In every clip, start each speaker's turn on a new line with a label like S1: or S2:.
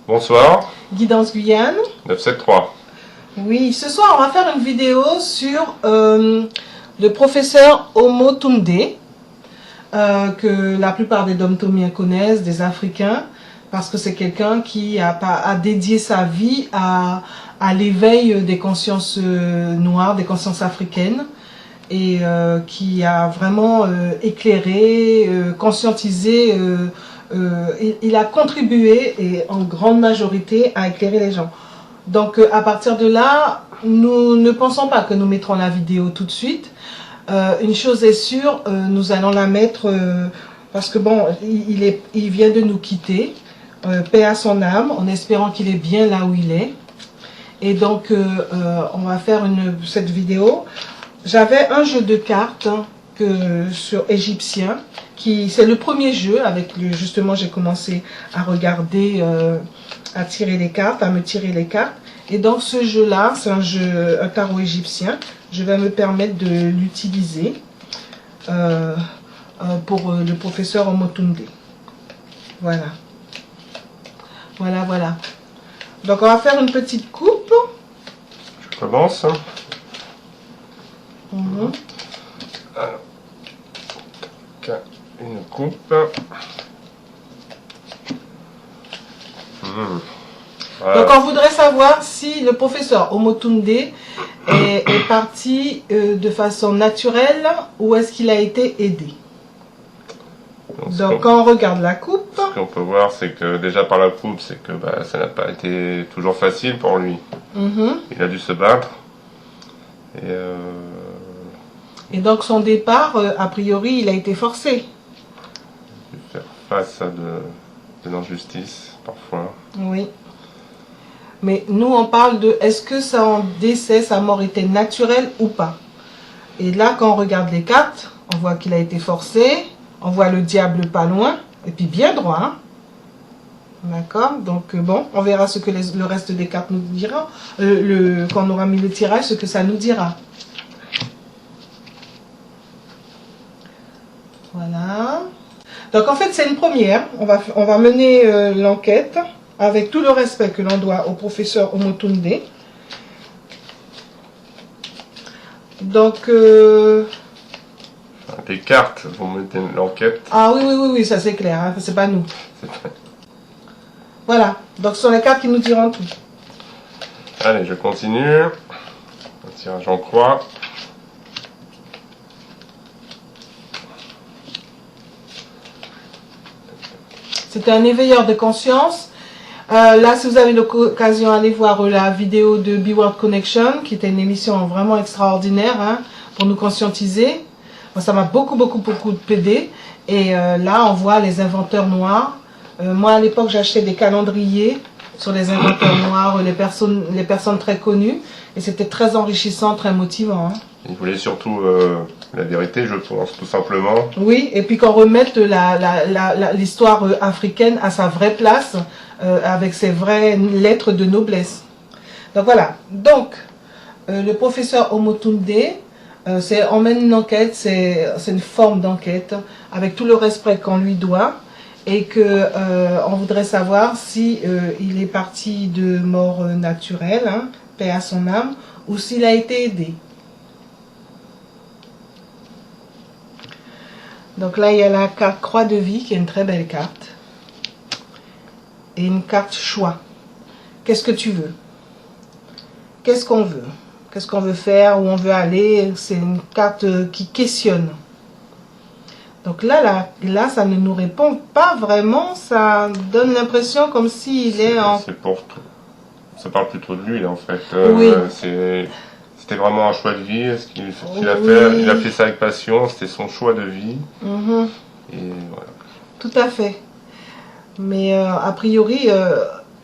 S1: Bonsoir.
S2: Guidance Guyane.
S1: 973.
S2: Oui, ce soir on va faire une vidéo sur le professeur Omotunde, que la plupart des Dom-Tomiens connaissent, des Africains, parce que c'est quelqu'un qui a dédié sa vie à l'éveil des consciences noires, des consciences africaines, et qui a vraiment éclairé, conscientisé, il a contribué et en grande majorité à éclairer les gens. Donc à partir de là, nous ne pensons pas que nous mettrons la vidéo tout de suite. Une chose est sûre, nous allons la mettre parce que bon, il vient de nous quitter, paix à son âme, en espérant qu'il est bien là où il est. Et donc on va faire cette vidéo. J'avais un jeu de cartes sur égyptien, c'est le premier jeu avec justement j'ai commencé à regarder, à tirer les cartes, à me tirer les cartes. Et donc ce jeu-là, c'est un tarot égyptien. Je vais me permettre de l'utiliser pour le professeur Omotunde. Voilà. Voilà, voilà. Donc on va faire une petite coupe.
S1: Je commence. Alors, une coupe. Voilà.
S2: Donc on voudrait savoir si le professeur Omotunde est parti de façon naturelle ou est-ce qu'il a été aidé. Donc quand on regarde la coupe,
S1: ce qu'on peut voir, c'est que déjà par la coupe, c'est que ça n'a pas été toujours facile pour lui. Il a dû se battre.
S2: Et donc son départ, a priori, il a été forcé.
S1: Il a dû faire face à de l'injustice parfois.
S2: Oui. Mais nous, on parle de est-ce que son décès, sa mort était naturelle ou pas. Et là, quand on regarde les cartes, on voit qu'il a été forcé. On voit le diable pas loin. Et puis bien droit. Hein. D'accord. Donc bon, on verra ce que le reste des cartes nous dira. Quand on aura mis le tirage, ce que ça nous dira. Voilà. Donc en fait, c'est une première. On va mener l'enquête avec tout le respect que l'on doit au professeur Omotunde. Donc...
S1: Les cartes vont mener l'enquête.
S2: Ah oui, ça c'est clair, hein, c'est pas nous. Voilà, donc ce sont les cartes qui nous diront tout.
S1: Allez, je continue. Un tirage en croix.
S2: C'était un éveilleur de conscience. Là, si vous avez l'occasion, allez voir la vidéo de Be World Connection, qui était une émission vraiment extraordinaire, hein, pour nous conscientiser. Moi, ça m'a beaucoup aidé. Et là, on voit les inventeurs noirs. Moi, à l'époque, j'achetais des calendriers sur les inventeurs noirs, les personnes très connues. Et c'était très enrichissant, très motivant. Hein.
S1: Il voulait surtout la vérité, je pense, tout simplement.
S2: Oui, et puis qu'on remette l'histoire africaine à sa vraie place, avec ses vraies lettres de noblesse. Donc voilà. Donc, le professeur Omotunde, on mène une enquête, c'est une forme d'enquête, avec tout le respect qu'on lui doit, et que on voudrait savoir si il est parti de mort naturelle, hein, paix à son âme, ou s'il a été aidé. Donc là, il y a la carte Croix de vie, qui est une très belle carte. Et une carte choix. Qu'est-ce que tu veux? Qu'est-ce qu'on veut? Qu'est-ce qu'on veut faire? Où on veut aller? C'est une carte qui questionne. Donc là, ça ne nous répond pas vraiment. Ça donne l'impression comme s'il est en...
S1: C'est pour tout. Ça parle plutôt de lui, en fait.
S2: Oui.
S1: C'était vraiment un choix de vie. Ce qu'il a fait, il a fait ça avec passion. C'était son choix de vie. Et voilà.
S2: Tout à fait. Mais a priori,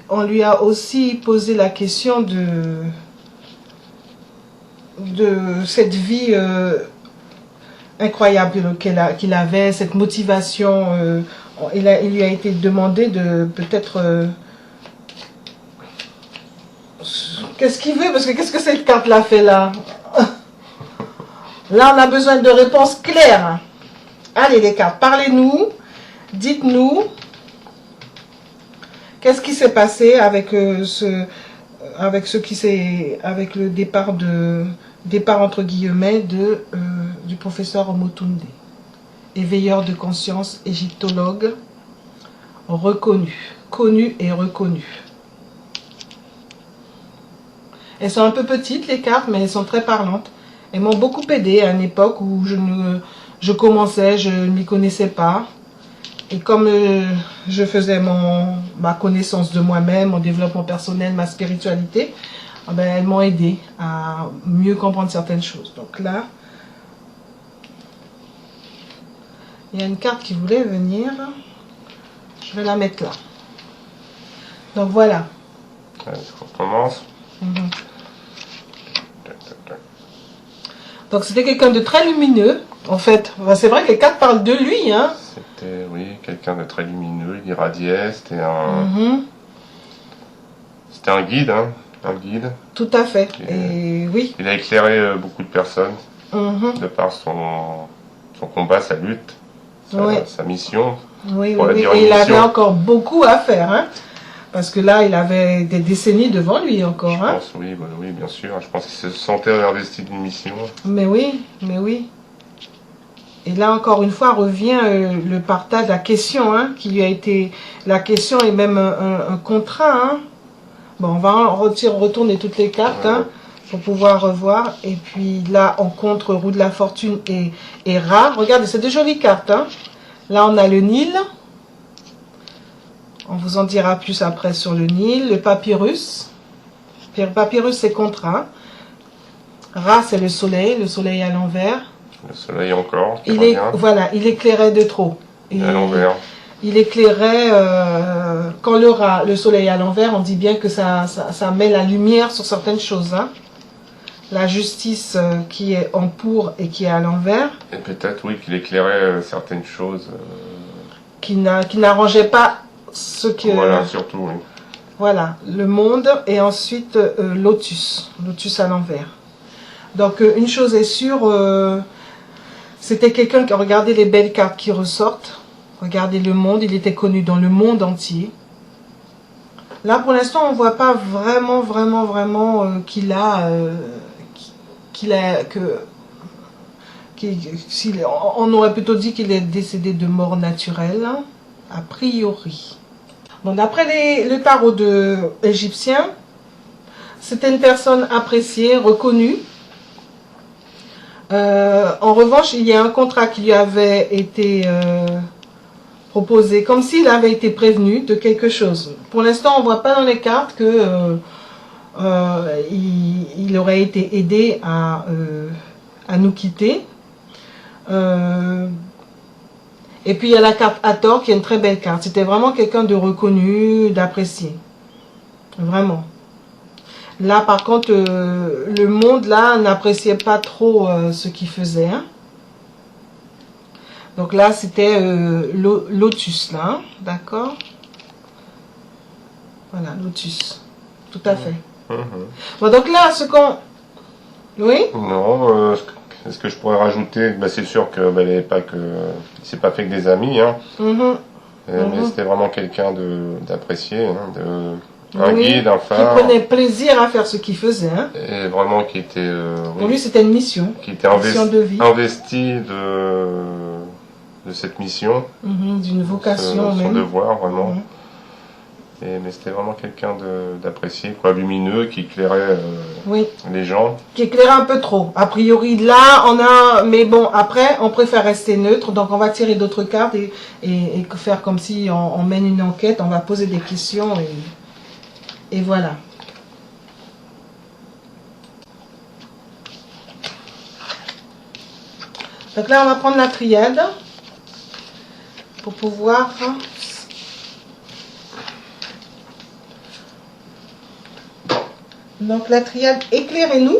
S2: on lui a aussi posé la question de cette vie incroyable qu'il avait, cette motivation. Il lui a été demandé de peut-être... qu'est-ce qu'il veut? Parce que qu'est-ce que cette carte-là fait là? Là, on a besoin de réponses claires. Allez les cartes, parlez-nous. Dites-nous. Qu'est-ce qui s'est passé avec avec le départ entre guillemets du professeur Omotunde, éveilleur de conscience, égyptologue, connu et reconnu. Elles sont un peu petites les cartes, mais elles sont très parlantes. Elles m'ont beaucoup aidé à une époque où je commençais, je ne m'y connaissais pas. Et comme je faisais ma connaissance de moi-même, mon développement personnel, ma spiritualité, ben, elles m'ont aidé à mieux comprendre certaines choses. Donc là, il y a une carte qui voulait venir. Je vais la mettre là. Donc voilà.
S1: Allez, on commence.
S2: Donc c'était quelqu'un de très lumineux. En fait, c'est vrai que les cartes parlent de lui, hein.
S1: C'était, oui, quelqu'un de très lumineux, il irradiait, c'était un... C'était un guide, hein, un guide.
S2: Tout à fait, et oui.
S1: Il a éclairé beaucoup de personnes, de par son combat, sa lutte, sa mission.
S2: Oui, et il avait encore beaucoup à faire, hein. Parce que là, il avait des décennies devant lui encore, hein.
S1: Je pense, oui, bien sûr. Je pense qu'il se sentait investi d'une mission.
S2: Mais oui, mais oui. Et là, encore une fois, revient le partage, la question, hein, qui lui a été... La question est même un contrat, hein. Bon, on va retourner toutes les cartes, hein, pour pouvoir revoir. Et puis là, on compte roue de la fortune et rat. Regardez, c'est de jolies cartes, hein. Là, on a le Nil. On vous en dira plus après sur le Nil. Le papyrus. Le papyrus, c'est contrat. Rat, c'est le soleil à l'envers.
S1: Le soleil encore.
S2: Voilà, il éclairait de trop.
S1: À l'envers.
S2: Il éclairait, quand le soleil est à l'envers, on dit bien que ça met la lumière sur certaines choses. Hein. La justice qui est en pour et qui est à l'envers.
S1: Et peut-être, oui, qu'il éclairait certaines choses.
S2: Qui n'arrangeait pas ce que...
S1: Voilà, surtout, oui.
S2: Voilà, le monde et ensuite lotus à l'envers. Donc une chose est sûre, c'était quelqu'un qui regardait les belles cartes qui ressortent. Regardez le monde, il était connu dans le monde entier. Là, pour l'instant, on ne voit pas vraiment on aurait plutôt dit qu'il est décédé de mort naturelle, a priori. Bon, d'après le tarot égyptien, c'était une personne appréciée, reconnue. En revanche, il y a un contrat qui lui avait été proposé, comme s'il avait été prévenu de quelque chose. Pour l'instant, on ne voit pas dans les cartes que il aurait été aidé à nous quitter. Et puis il y a la carte Hathor qui est une très belle carte. C'était vraiment quelqu'un de reconnu, d'apprécié. Vraiment. Là par contre, le monde là n'appréciait pas trop ce qu'il faisait. Hein. Donc là c'était Lotus là, d'accord. Voilà, Lotus. Tout à fait. Bon donc là ce qu'on... Oui.
S1: Non, ce que je pourrais rajouter, bah, c'est sûr que bah, il s'est pas fait que des amis, hein. Mais c'était vraiment quelqu'un d'apprécié, hein, un guide, un phare.
S2: Qui prenait plaisir à faire ce qu'il faisait. Hein.
S1: Et vraiment qui était...
S2: Pour lui c'était une mission.
S1: Qui était investi de cette mission.
S2: D'une vocation
S1: son
S2: même.
S1: Devoir, vraiment. Mais c'était vraiment quelqu'un d'apprécié, quoi, lumineux, qui éclairait les gens.
S2: Qui éclairait un peu trop. A priori, là, on a... Mais bon, après, on préfère rester neutre. Donc, on va tirer d'autres cartes et faire comme si on mène une enquête. On va poser des questions et voilà. Donc là, on va prendre la triade pour pouvoir... Donc la triade, éclairez-nous.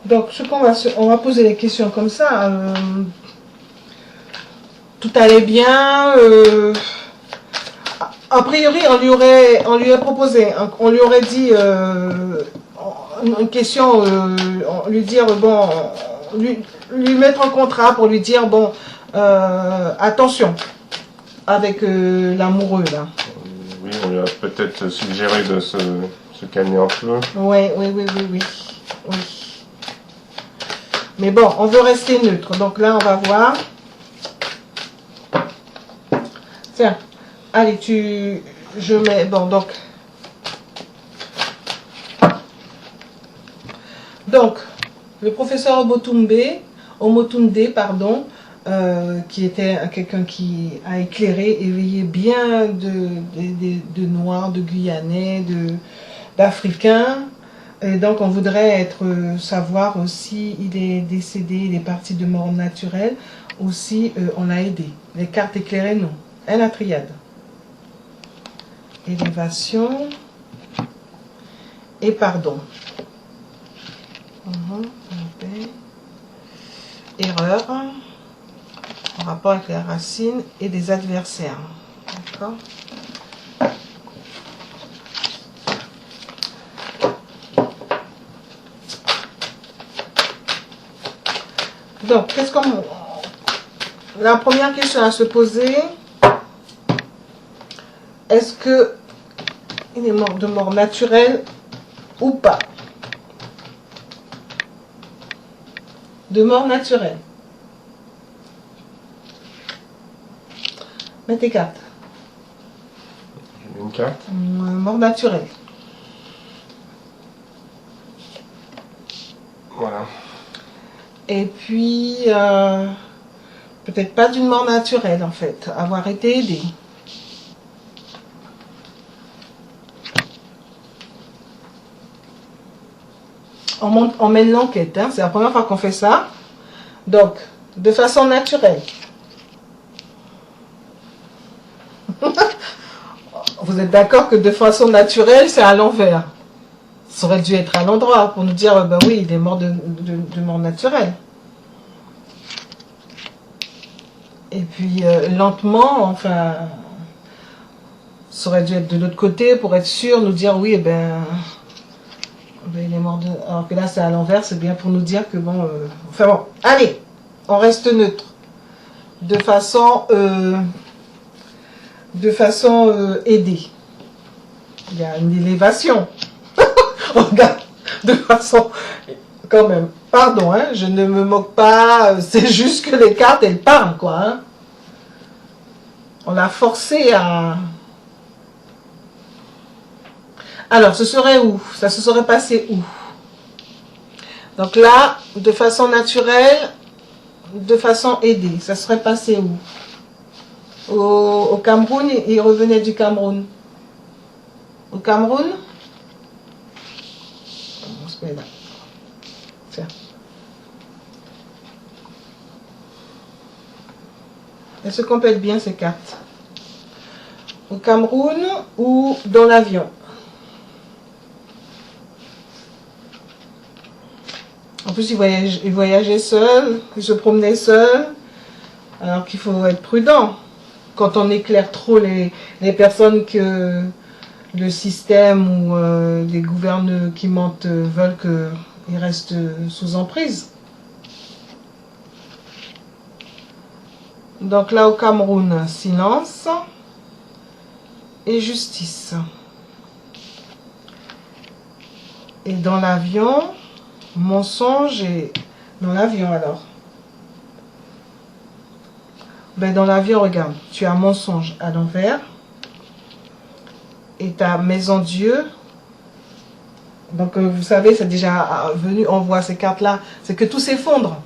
S2: Donc on va poser les questions comme ça. Tout allait bien. A priori, on lui aurait proposé, on lui aurait dit une question, lui dire bon, lui mettre un contrat pour lui dire, bon, attention, avec l'amoureux, là.
S1: Oui, on lui a peut-être suggéré de se calmer un peu.
S2: Oui. Mais bon, on veut rester neutre. Donc là, on va voir. Tiens, allez, je mets, bon, donc, le professeur Omotunde, pardon, qui était quelqu'un qui a éclairé, éveillé bien de Noirs, de Guyanais, d'Africains. Et donc, on voudrait savoir aussi, il est décédé, il est parti de mort naturelle. Aussi, on l'a aidé. Les cartes éclairées, non. Et la triade. Élévation et pardon. Erreur en rapport avec les racines et des adversaires. D'accord. Donc, la première question à se poser, est-ce que il est mort de mort naturelle ou pas? De mort naturelle. Mets tes cartes.
S1: Une carte.
S2: Mort naturelle.
S1: Voilà.
S2: Et puis, peut-être pas d'une mort naturelle en fait, avoir été aidé. On mène l'enquête, hein, c'est la première fois qu'on fait ça. Donc, de façon naturelle. Vous êtes d'accord que de façon naturelle, c'est à l'envers. Ça aurait dû être à l'endroit pour nous dire, ben oui, il est mort de mort naturelle. Et puis, lentement, enfin, ça aurait dû être de l'autre côté pour être sûr, nous dire, oui, ben il est mort de... Alors que là, c'est à l'envers, c'est bien pour nous dire que bon... Enfin bon, allez, on reste neutre. De façon aidée. Il y a une élévation. Regarde, de façon... Quand même, pardon, hein, je ne me moque pas, c'est juste que les cartes, elles parlent, quoi. Hein. On l'a forcé à... Alors, ce serait où? Ça se serait passé où? Donc là, de façon naturelle, de façon aidée, ça serait passé où? Au Cameroun, il revenait du Cameroun. Au Cameroun? On se met là. Tiens. Elles se complètent bien ces cartes. Au Cameroun ou dans l'avion? En plus, il voyageait seul, il se promenait seul. Alors qu'il faut être prudent. Quand on éclaire trop les personnes que le système ou les gouverneurs qui mentent veulent qu'ils restent sous emprise. Donc là, au Cameroun, silence et justice. Et dans l'avion, mensonge et... Dans l'avion alors. Ben dans l'avion, regarde, tu as mensonge à l'envers. Et ta maison Dieu. Donc vous savez, c'est déjà venu, on voit ces cartes-là. C'est que tout s'effondre.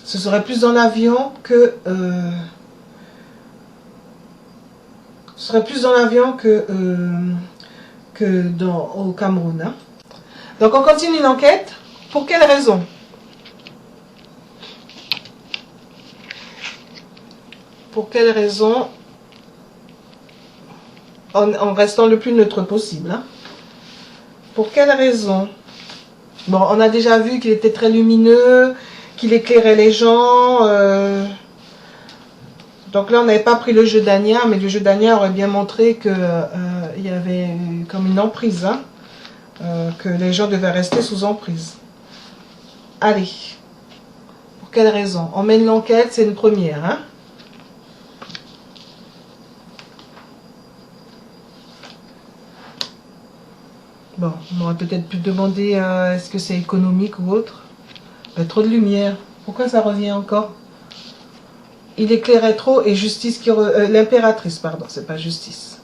S2: Ce serait plus dans l'avion que... ce serait plus dans l'avion que au Cameroun. Hein. Donc on continue l'enquête. Pour quelle raison? Pour quelle raison? En restant le plus neutre possible. Hein. Pour quelle raison? Bon, on a déjà vu qu'il était très lumineux, qu'il éclairait les gens. Donc là, on n'avait pas pris le jeu d'Ania, mais le jeu d'Ania aurait bien montré qu'il y avait comme une emprise, hein, que les gens devaient rester sous emprise. Allez. Pour quelle raison? On mène l'enquête, c'est une première, hein? Bon, on aurait peut-être pu demander est-ce que c'est économique ou autre. Trop de lumière. Pourquoi ça revient encore? Il éclairait trop et justice qui... l'impératrice, pardon, c'est pas justice.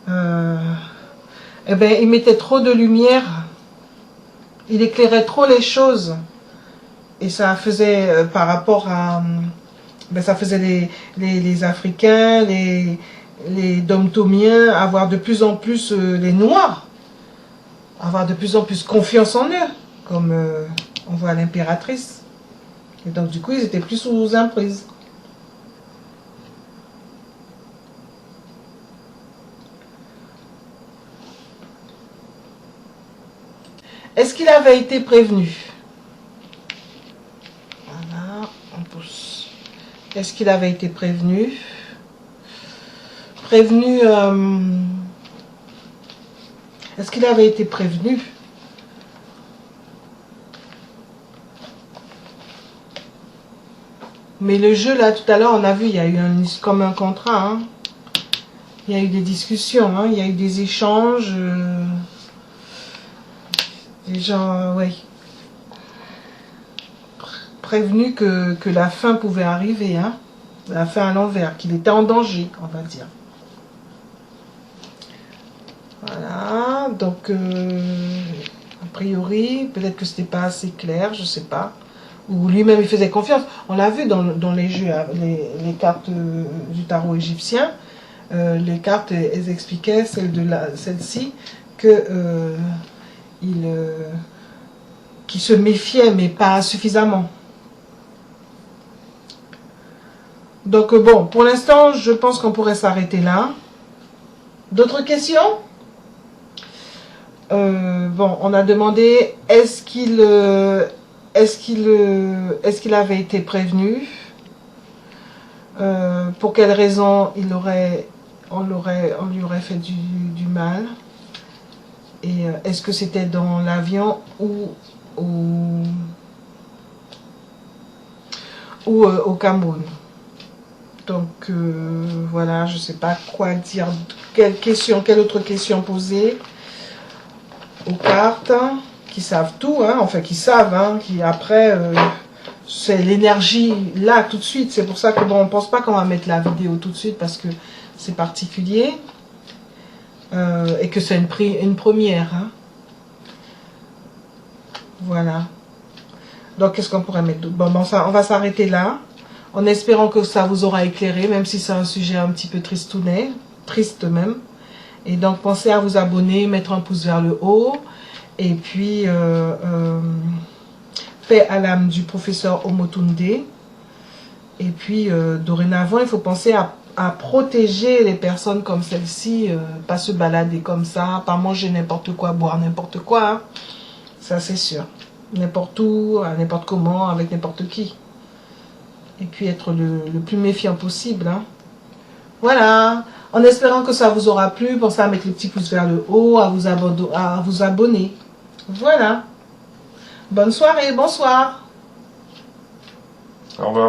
S2: Eh bien, il mettait trop de lumière. Il éclairait trop les choses. Et ça faisait, par rapport à... ça faisait les Africains, les Dom-Tomiens, avoir de plus en plus les Noirs. Avoir de plus en plus confiance en eux. Comme on voit l'impératrice. Et donc, du coup, ils étaient plus sous emprise. Est-ce qu'il avait été prévenu? Voilà, on pousse. Est-ce qu'il avait été prévenu? Prévenu... Est-ce qu'il avait été prévenu? Mais le jeu, là, tout à l'heure, on a vu, il y a eu comme un contrat. Hein. Il y a eu des discussions, hein, il y a eu des échanges. Des gens, oui. Prévenu que la fin pouvait arriver. Hein. La fin à l'envers, qu'il était en danger, on va dire. Voilà, donc, a priori, peut-être que c'était pas assez clair, je sais pas. Ou lui-même il faisait confiance. On l'a vu dans les jeux, les cartes du tarot égyptien. Les cartes, elles expliquaient, celle-ci, que qui se méfiait, mais pas suffisamment. Donc bon, pour l'instant, je pense qu'on pourrait s'arrêter là. D'autres questions? Bon, on a demandé, est-ce qu'il avait été prévenu? Pour quelle raison on lui aurait fait du mal? Et est-ce que c'était dans l'avion ou au Cameroun? Donc voilà, je ne sais pas quoi dire. Quelle autre question poser aux cartes qui savent tout, hein, enfin qui savent, hein, qui après c'est l'énergie là tout de suite. C'est pour ça que bon, on pense pas qu'on va mettre la vidéo tout de suite parce que c'est particulier et que c'est une première. Hein. Voilà. Donc qu'est-ce qu'on pourrait mettre d'autre? Bon, ça, on va s'arrêter là, en espérant que ça vous aura éclairé, même si c'est un sujet un petit peu tristounet, triste même. Et donc pensez à vous abonner, mettre un pouce vers le haut. Et puis, paix à l'âme du professeur Omotunde. Et puis, dorénavant, il faut penser à protéger les personnes comme celle-ci. Pas se balader comme ça, pas manger n'importe quoi, boire n'importe quoi. Hein. Ça, c'est sûr. N'importe où, n'importe comment, avec n'importe qui. Et puis, être le plus méfiant possible. Hein. Voilà. En espérant que ça vous aura plu, pensez à mettre le petit pouce vers le haut, à vous abonner. Voilà. Bonne soirée, bonsoir.
S1: Au revoir.